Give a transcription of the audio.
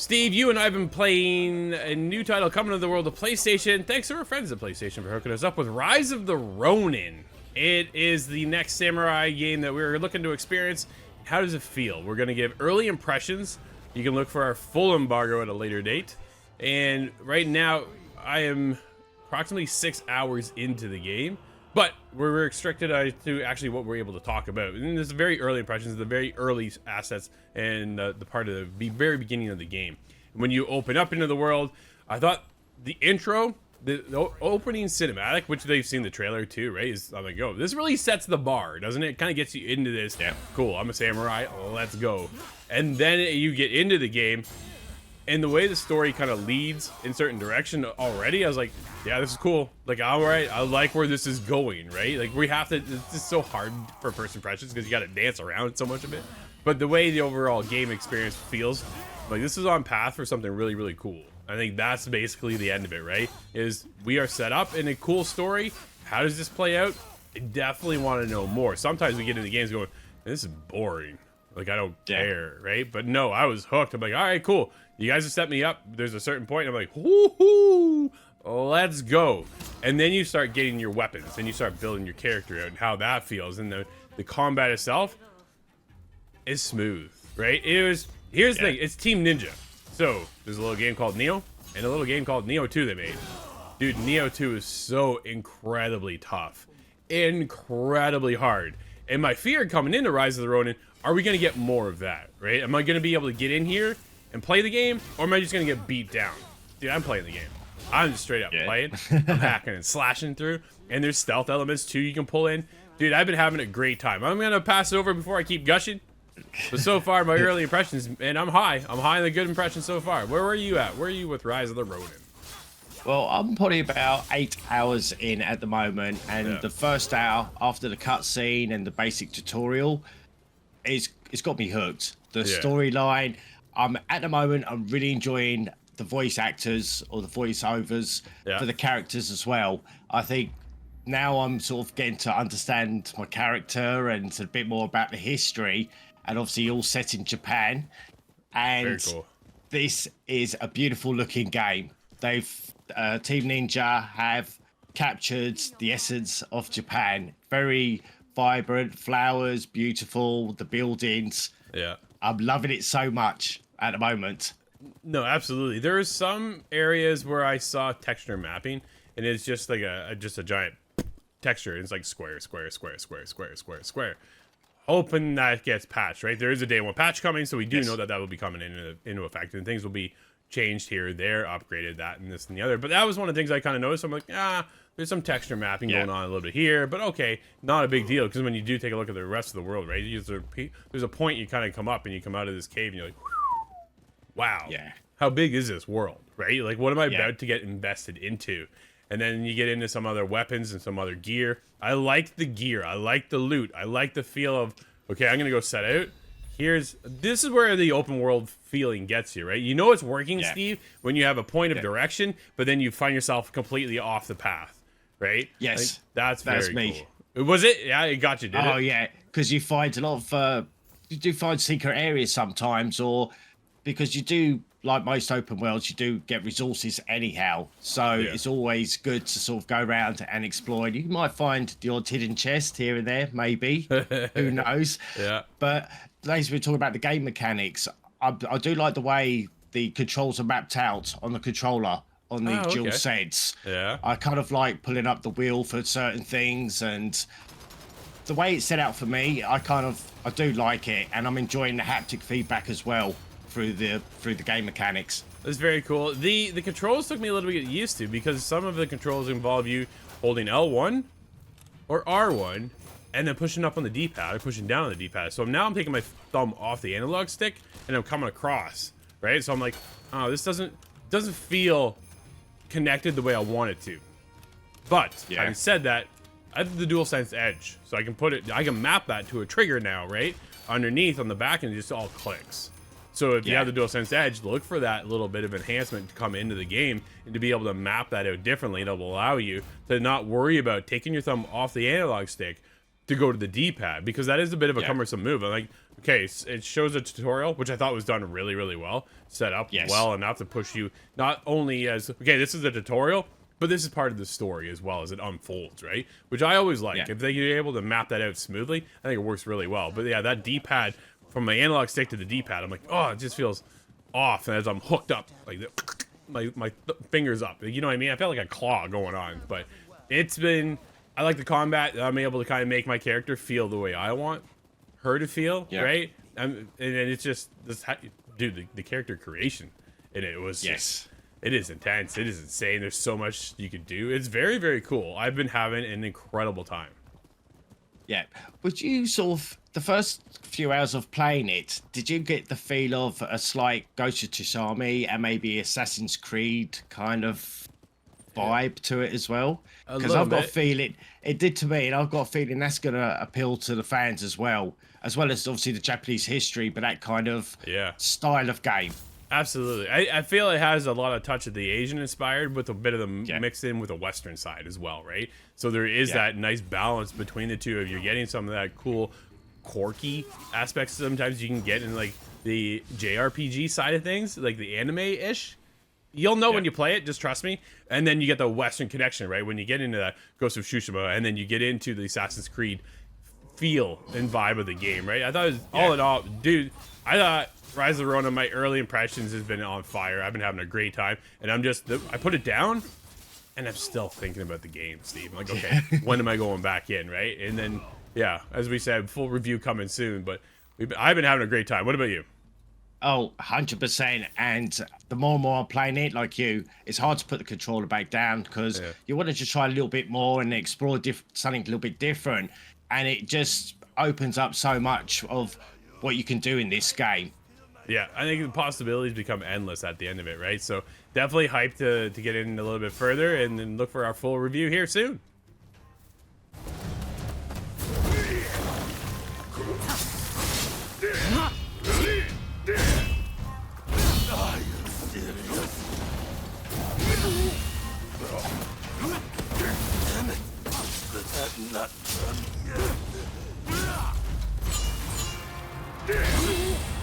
Steve, you and I have been playing a new title coming to the world of PlayStation. Thanks to our friends at PlayStation for hooking us up with Rise of the Ronin. It is the next samurai game that we're looking to experience. How does it feel? We're going to give early impressions. You can look for our full embargo at a later date. And right now, I am approximately 6 hours into the game. But we're restricted to actually what we're able to talk about. And this is very early impressions, the very early assets, and the part of the very beginning of the game. When you open up into the world, I thought the intro, the opening cinematic, which they've seen the trailer too, right? Is I'm like, yo, this really sets the bar, doesn't it? It kind of gets you into this. Yeah, cool. I'm a samurai. Let's go. And then you get into the game. And the way the story kind of leads in certain direction already, I was like, yeah, this is cool. Like, all right, I like where this is going, right? Like, we have to, it's just so hard for first impressions because you got to dance around so much of it. But the way the overall game experience feels, like, this is on path for something really, really cool. I think that's basically the end of it, right? Is we are set up in a cool story. How does this play out? I definitely want to know more. Sometimes we get into games going, this is boring. Like, I don't care, right? But no, I was hooked. I'm like, all right, cool. You guys have set me up. There's a certain point. I'm like, whoo-hoo, let's go. And then you start getting your weapons and you start building your character out and how that feels. And the combat itself is smooth, right? Here's the thing. It's Team Ninja. So there's a little game called Neo and a little game called Neo 2 they made. Dude, Neo 2 is so incredibly tough. Incredibly hard. And my fear coming into Rise of the Ronin, are we going to get more of that, right? Am I going to be able to get in here and play the game, or am I just going to get beat down? Dude, I'm playing the game. I'm just straight up playing. I'm hacking and slashing through, and there's stealth elements too you can pull in. Dude, I've been having a great time. I'm going to pass it over before I keep gushing. But so far, my early impressions, and I'm high. I'm high on the good impressions so far. Where were you at? Where are you with Rise of the Ronin? Well, I'm probably about 8 hours in at the moment, and the first hour after the cutscene and the basic tutorial, it's got me hooked. The storyline, at the moment, I'm really enjoying the voice actors or the voiceovers for the characters as well. I think now I'm sort of getting to understand my character and a bit more about the history, and obviously all set in Japan. And Very cool. This is a beautiful looking game. They've Team Ninja have captured the essence of Japan. Very vibrant, flowers, beautiful, the buildings. Yeah. I'm loving it so much at the moment. No, absolutely. There are some areas where I saw texture mapping, and it's just like a giant texture. It's like square, square, square, square, square, square, square. Hoping that gets patched, right? There is a day one patch coming, so we do know that will be coming into effect, and things will be changed here, there, upgraded, that, and this and the other. But that was one of the things I kind of noticed. I'm like, there's some texture mapping going on a little bit here, but okay, not a big deal, because when you do take a look at the rest of the world, right, there's a point you kind of come up and you come out of this cave and you're like, wow, how big is this world, right? Like, what am I about to get invested into? And then you get into some other weapons and some other gear. I like the gear. I like the loot. I like the feel of, okay, I'm going to go set out. This is where the open world feeling gets you, right? You know it's working, Steve, when you have a point of direction, but then you find yourself completely off the path, right? Yes. Like, that's very me. Cool. Was it? Yeah, it got you, did it? Oh, yeah, because you find a lot of, you do find secret areas sometimes, or because you do, like most open worlds, you do get resources anyhow. So it's always good to sort of go around and explore. You might find the odd hidden chest here and there, maybe. Who knows? But as we're talking about the game mechanics, I do like the way the controls are mapped out on the controller on the dual sets. I kind of like pulling up the wheel for certain things, and the way it's set out for me, I do like it, and I'm enjoying the haptic feedback as well through the game mechanics. That's very cool. The controls took me a little bit to get used to, because some of the controls involve you holding L1 or R1 and then pushing up on the D-pad or pushing down on the D-pad. So now I'm taking my thumb off the analog stick and I'm coming across, right? So I'm like, oh, this doesn't feel connected the way I want it to. But having said that, I have the DualSense Edge, so I can map that to a trigger now, right? Underneath on the back, and it just all clicks. So if you have the DualSense Edge, look for that little bit of enhancement to come into the game and to be able to map that out differently. That will allow you to not worry about taking your thumb off the analog stick, to go to the D-pad, because that is a bit of a cumbersome move. I'm like, okay, it shows a tutorial, which I thought was done really, really well, set up well enough to push you not only as, okay, this is a tutorial, but this is part of the story as well as it unfolds, right? Which I always like. If they're able to map that out smoothly, I think it works really well. But yeah, that D-pad, from my analog stick to the D-pad, I'm like, oh, it just feels off. And as I'm hooked up, like my fingers up, you know what I mean? I felt like a claw going on. But it's been, I like the combat. I'm able to kind of make my character feel the way I want her to feel, right? And it's just this, dude, the character creation, and it was just, it is intense. It is insane. There's so much you could do. It's very, very cool. I've been having an incredible time. Yeah. Would you sort of, the first few hours of playing it, did you get the feel of a slight Ghost of Tsushima and maybe Assassin's Creed kind of vibe to it as well? Because I've got a feeling, it did to me, and I've got a feeling that's going to appeal to the fans as well as obviously the Japanese history, but that kind of style of game. Absolutely. I feel it has a lot of touch of the Asian inspired with a bit of the mixed in with the Western side as well, right? So there is that nice balance between the two. If you're getting some of that cool, quirky aspects sometimes you can get in like the JRPG side of things, like the anime-ish. You'll know when you play it, just trust me. And then you get the Western connection, right? When you get into that Ghost of Tsushima, and then you get into the Assassin's Creed feel and vibe of the game, right? I thought it was, all in all, dude, I thought Rise of the Ronin, my early impressions has been on fire. I've been having a great time, and I put it down, and I'm still thinking about the game, Steve. I'm like, okay, when am I going back in, right? And then, as we said, full review coming soon, but I've been having a great time. What about you? Oh, 100%. And the more and more I'm playing it, like you, it's hard to put the controller back down because you want to just try a little bit more and explore something a little bit different. And it just opens up so much of what you can do in this game. Yeah, I think the possibilities become endless at the end of it, right? So definitely hyped to get in a little bit further, and then look for our full review here soon. Not done yet.